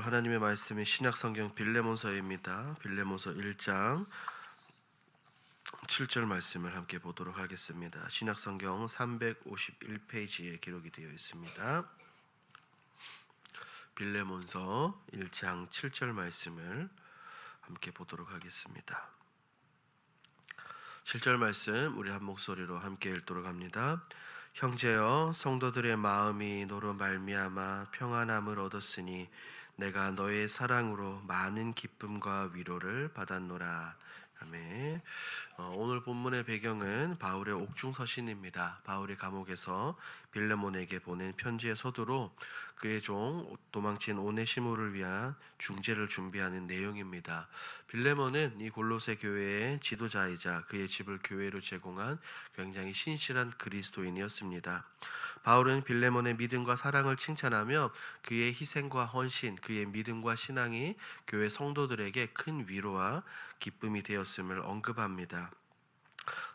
하나님의 말씀이 신약성경 빌레몬서입니다. 빌레몬서 1장 7절 말씀을 함께 보도록 하겠습니다. 신약성경 351페이지에 기록이 되어 있습니다. 빌레몬서 1장 7절 말씀을 함께 보도록 하겠습니다. 7절 말씀 우리 한 목소리로 함께 읽도록 합니다. 형제여, 성도들의 마음이 너로 말미암아 평안함을 얻었으니 내가 너의 사랑으로 많은 기쁨과 위로를 받았노라. 아멘. 오늘 본문의 배경은 바울의 옥중서신입니다. 바울이 감옥에서 빌레몬에게 보낸 편지의 서두로 그의 종 도망친 오네시모를 위한 중재를 준비하는 내용입니다. 빌레몬은 이 골로새 교회의 지도자이자 그의 집을 교회로 제공한 굉장히 신실한 그리스도인이었습니다. 바울은 빌레몬의 믿음과 사랑을 칭찬하며 그의 희생과 헌신, 그의 믿음과 신앙이 교회 성도들에게 큰 위로와 기쁨이 되었음을 언급합니다.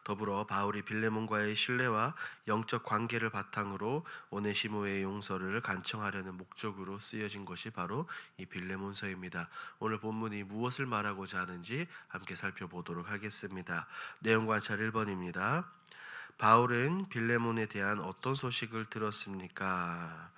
더불어 바울이 빌레몬과의 신뢰와 영적 관계를 바탕으로 오네시모의 용서를 간청하려는 목적으로 쓰여진 것이 바로 이 빌레몬서입니다. 오늘 본문이 무엇을 말하고자 하는지 함께 살펴보도록 하겠습니다. 내용 관찰 1번입니다. 바울은 빌레몬에 대한 어떤 소식을 들었습니까?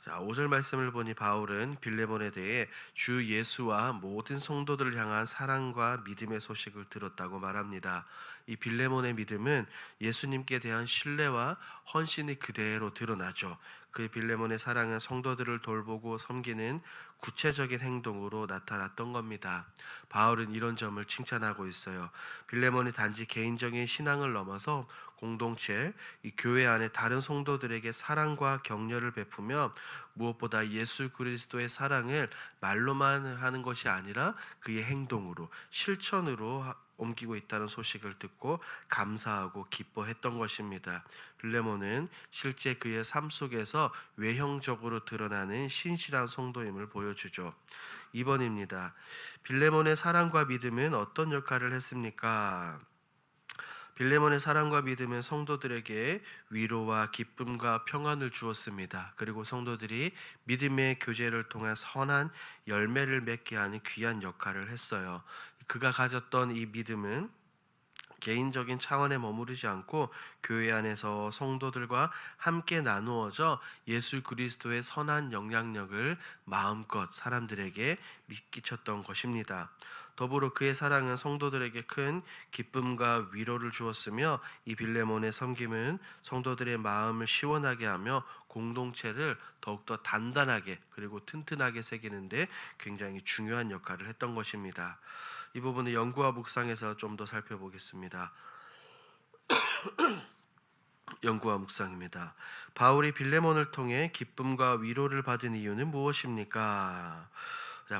5절 말씀을 보니 바울은 빌레몬에 대해 주 예수와 모든 성도들을 향한 사랑과 믿음의 소식을 들었다고 말합니다. 이 빌레몬의 믿음은 예수님께 대한 신뢰와 헌신이 그대로 드러나죠. 그 빌레몬의 사랑은 성도들을 돌보고 섬기는 구체적인 행동으로 나타났던 겁니다. 바울은 이런 점을 칭찬하고 있어요. 빌레몬이 단지 개인적인 신앙을 넘어서 공동체, 이 교회 안에 다른 성도들에게 사랑과 격려를 베푸며 무엇보다 예수 그리스도의 사랑을 말로만 하는 것이 아니라 그의 행동으로, 실천으로 옮기고 있다는 소식을 듣고 감사하고 기뻐했던 것입니다. 빌레몬은 실제 그의 삶 속에서 외형적으로 드러나는 신실한 성도임을 보여주죠. 2번입니다. 빌레몬의 사랑과 믿음은 어떤 역할을 했습니까? 빌레몬의 사랑과 믿음은 성도들에게 위로와 기쁨과 평안을 주었습니다. 그리고 성도들이 믿음의 교제를 통해 선한 열매를 맺게 하는 귀한 역할을 했어요. 그가 가졌던 이 믿음은 개인적인 차원에 머무르지 않고 교회 안에서 성도들과 함께 나누어져 예수 그리스도의 선한 영향력을 마음껏 사람들에게 미끼쳤던 것입니다. 더불어 그의 사랑은 성도들에게 큰 기쁨과 위로를 주었으며 이 빌레몬의 섬김은 성도들의 마음을 시원하게 하며 공동체를 더욱더 단단하게 그리고 튼튼하게 새기는데 굉장히 중요한 역할을 했던 것입니다. 이 부분은 연구와 묵상에서 좀 더 살펴보겠습니다. 연구와 묵상입니다. 바울이 빌레몬을 통해 기쁨과 위로를 받은 이유는 무엇입니까?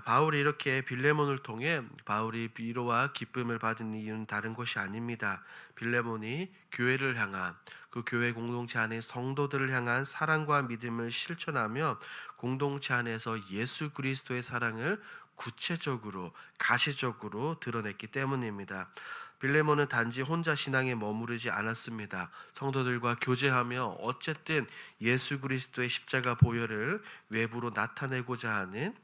바울이 이렇게 빌레몬을 통해 바울이 위로와 기쁨을 받은 이유는 다른 것이 아닙니다. 빌레몬이 교회를 향한 그 교회 공동체 안의 성도들을 향한 사랑과 믿음을 실천하며 공동체 안에서 예수 그리스도의 사랑을 구체적으로 가시적으로 드러냈기 때문입니다. 빌레몬은 단지 혼자 신앙에 머무르지 않았습니다. 성도들과 교제하며 어쨌든 예수 그리스도의 십자가 보혈을 외부로 나타내고자 하는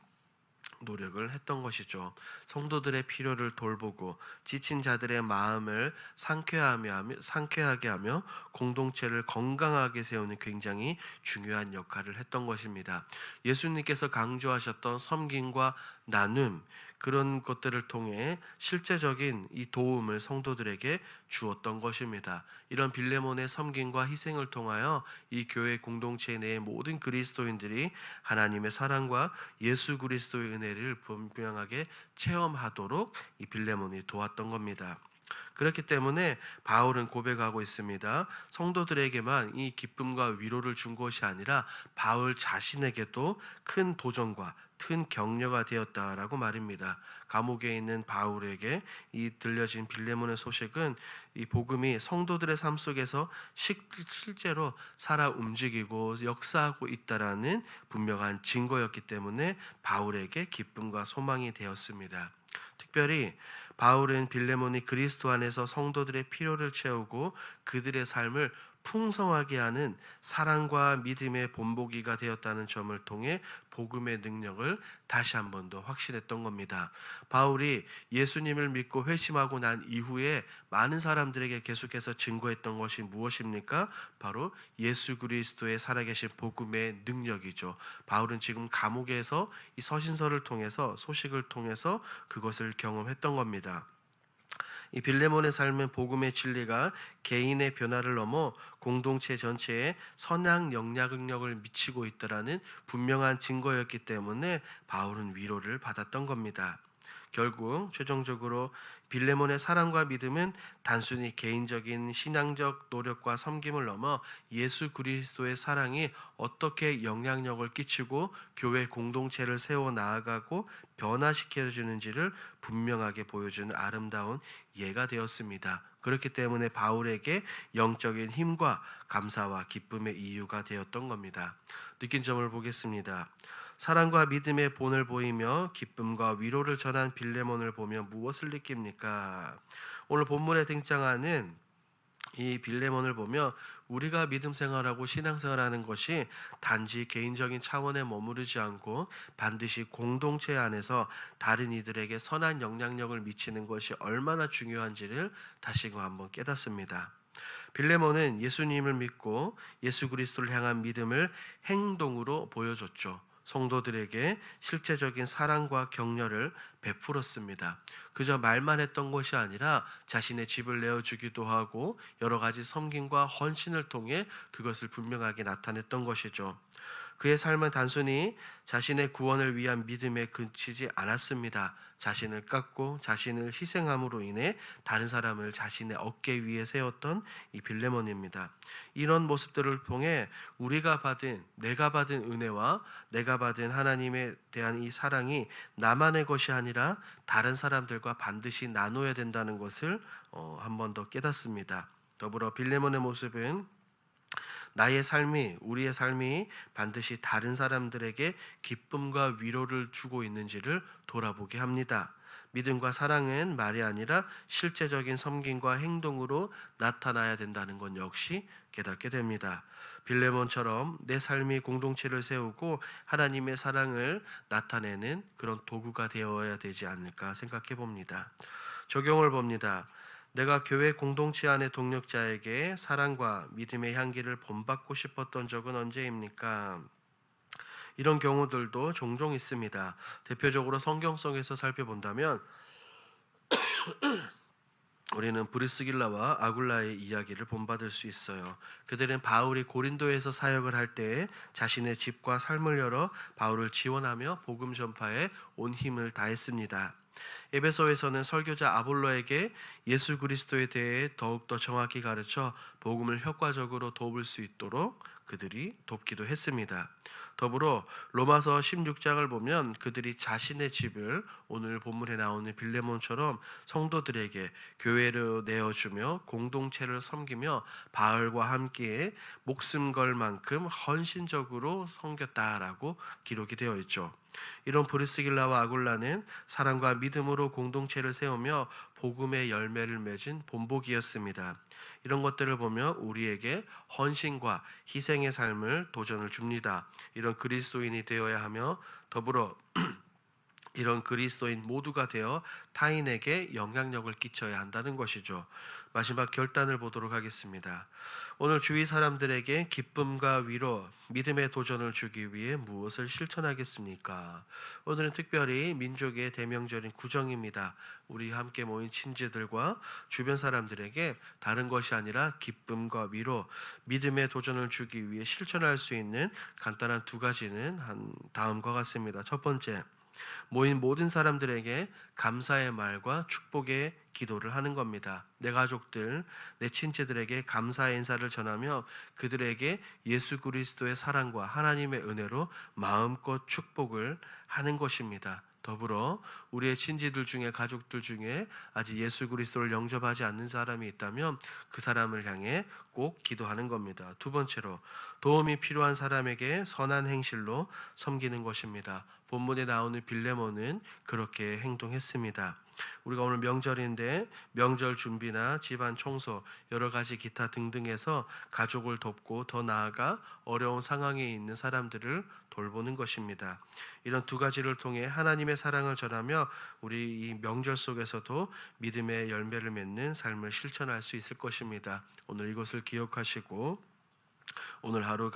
노력을 했던 것이죠. 성도들의 필요를 돌보고 지친 자들의 마음을 상쾌하게 하며 공동체를 건강하게 세우는 굉장히 중요한 역할을 했던 것입니다. 예수님께서 강조하셨던 섬김과 나눔, 그런 것들을 통해 실제적인 이 도움을 성도들에게 주었던 것입니다. 이런 빌레몬의 섬김과 희생을 통하여 이 교회 공동체 내의 모든 그리스도인들이 하나님의 사랑과 예수 그리스도의 은혜를 분명하게 체험하도록 이 빌레몬이 도왔던 겁니다. 그렇기 때문에 바울은 고백하고 있습니다. 성도들에게만 이 기쁨과 위로를 준 것이 아니라 바울 자신에게도 큰 도전과 큰 격려가 되었다라고 말입니다. 감옥에 있는 바울에게 이 들려진 빌레몬의 소식은 이 복음이 성도들의 삶 속에서 실제로 살아 움직이고 역사하고 있다라는 분명한 증거였기 때문에 바울에게 기쁨과 소망이 되었습니다. 특별히 바울은 빌레몬이 그리스도 안에서 성도들의 필요를 채우고 그들의 삶을 풍성하게 하는 사랑과 믿음의 본보기가 되었다는 점을 통해 복음의 능력을 다시 한 번 더 확신했던 겁니다. 바울이 예수님을 믿고 회심하고 난 이후에 많은 사람들에게 계속해서 증거했던 것이 무엇입니까? 바로 예수 그리스도의 살아계신 복음의 능력이죠. 바울은 지금 감옥에서 이 서신서를 통해서 소식을 통해서 그것을 경험했던 겁니다. 이 빌레몬의 삶은 복음의 진리가 개인의 변화를 넘어 공동체 전체에 선한 영향력을 미치고 있다라는 분명한 증거였기 때문에 바울은 위로를 받았던 겁니다. 결국 최종적으로 빌레몬의 사랑과 믿음은 단순히 개인적인 신앙적 노력과 섬김을 넘어 예수 그리스도의 사랑이 어떻게 영향력을 끼치고 교회 공동체를 세워 나아가고 변화시켜 주는지를 분명하게 보여주는 아름다운 예가 되었습니다. 그렇기 때문에 바울에게 영적인 힘과 감사와 기쁨의 이유가 되었던 겁니다. 느낀 점을 보겠습니다. 사랑과 믿음의 본을 보이며 기쁨과 위로를 전한 빌레몬을 보며 무엇을 느낍니까? 오늘 본문에 등장하는 이 빌레몬을 보며 우리가 믿음 생활하고 신앙 생활하는 것이 단지 개인적인 차원에 머무르지 않고 반드시 공동체 안에서 다른 이들에게 선한 영향력을 미치는 것이 얼마나 중요한지를 다시금 한번 깨닫습니다. 빌레몬은 예수님을 믿고 예수 그리스도를 향한 믿음을 행동으로 보여줬죠. 성도들에게 실제적인 사랑과 격려를 베풀었습니다. 그저 말만 했던 것이 아니라 자신의 집을 내어주기도 하고 여러 가지 섬김과 헌신을 통해 그것을 분명하게 나타냈던 것이죠. 그의 삶은 단순히 자신의 구원을 위한 믿음에 그치지 않았습니다. 자신을 깎고 자신을 희생함으로 인해 다른 사람을 자신의 어깨 위에 세웠던 이 빌레몬입니다. 이런 모습들을 통해 내가 받은 은혜와 내가 받은 하나님에 대한 이 사랑이 나만의 것이 아니라 다른 사람들과 반드시 나눠야 된다는 것을 한 번 더 깨닫습니다. 더불어 빌레몬의 모습은 우리의 삶이 반드시 다른 사람들에게 기쁨과 위로를 주고 있는지를 돌아보게 합니다. 믿음과 사랑은 말이 아니라 실제적인 섬김과 행동으로 나타나야 된다는 것 역시 깨닫게 됩니다. 빌레몬처럼 내 삶이 공동체를 세우고 하나님의 사랑을 나타내는 그런 도구가 되어야 되지 않을까 생각해 봅니다. 적용을 봅니다. 내가 교회 공동체 안의 동력자에게 사랑과 믿음의 향기를 본받고 싶었던 적은 언제입니까? 이런 경우들도 종종 있습니다. 대표적으로 성경 속에서 살펴본다면 우리는 브리스길라와 아굴라의 이야기를 본받을 수 있어요. 그들은 바울이 고린도에서 사역을 할 때에 자신의 집과 삶을 열어 바울을 지원하며 복음 전파에 온 힘을 다했습니다. 에베소에서는 설교자 아볼로에게 예수 그리스도에 대해 더욱더 정확히 가르쳐 복음을 효과적으로 도울 수 있도록 그들이 돕기도 했습니다. 더불어 로마서 16장을 보면 그들이 자신의 집을 오늘 본문에 나오는 빌레몬처럼 성도들에게 교회로 내어주며 공동체를 섬기며 바울과 함께 목숨 걸 만큼 헌신적으로 섬겼다라고 기록이 되어 있죠. 이런 브리스길라와 아굴라는 사랑과 믿음으로 공동체를 세우며 복음의 열매를 맺은 본보기였습니다. 이런 것들을 보며 우리에게 헌신과 희생의 삶을 도전을 줍니다. 이런 그리스도인이 되어야 하며 더불어 이런 그리스도인 모두가 되어 타인에게 영향력을 끼쳐야 한다는 것이죠. 마지막 결단을 보도록 하겠습니다. 오늘 주위 사람들에게 기쁨과 위로, 믿음의 도전을 주기 위해 무엇을 실천하겠습니까? 오늘은 특별히 민족의 대명절인 구정입니다. 우리 함께 모인 친지들과 주변 사람들에게 다른 것이 아니라 기쁨과 위로, 믿음의 도전을 주기 위해 실천할 수 있는 간단한 두 가지는 다음과 같습니다. 첫 번째, 모인 모든 사람들에게 감사의 말과 축복의 기도를 하는 겁니다. 내 가족들, 내 친지들에게 감사의 인사를 전하며 그들에게 예수 그리스도의 사랑과 하나님의 은혜로 마음껏 축복을 하는 것입니다. 더불어 우리의 친지들 중에 가족들 중에 아직 예수 그리스도를 영접하지 않는 사람이 있다면 그 사람을 향해 꼭 기도하는 겁니다. 두 번째로 도움이 필요한 사람에게 선한 행실로 섬기는 것입니다. 본문에 나오는 빌레몬은 그렇게 행동했습니다. 우리가 오늘 명절인데 명절 준비나 집안 청소, 여러 가지 기타 등등해서 가족을 돕고 더 나아가 어려운 상황에 있는 사람들을 돌보는 것입니다. 이런 두 가지를 통해 하나님의 사랑을 전하며 우리 이 명절 속에서도 믿음의 열매를 맺는 삶을 실천할 수 있을 것입니다. 오늘 이것을 기억하시고 오늘 하루 가운데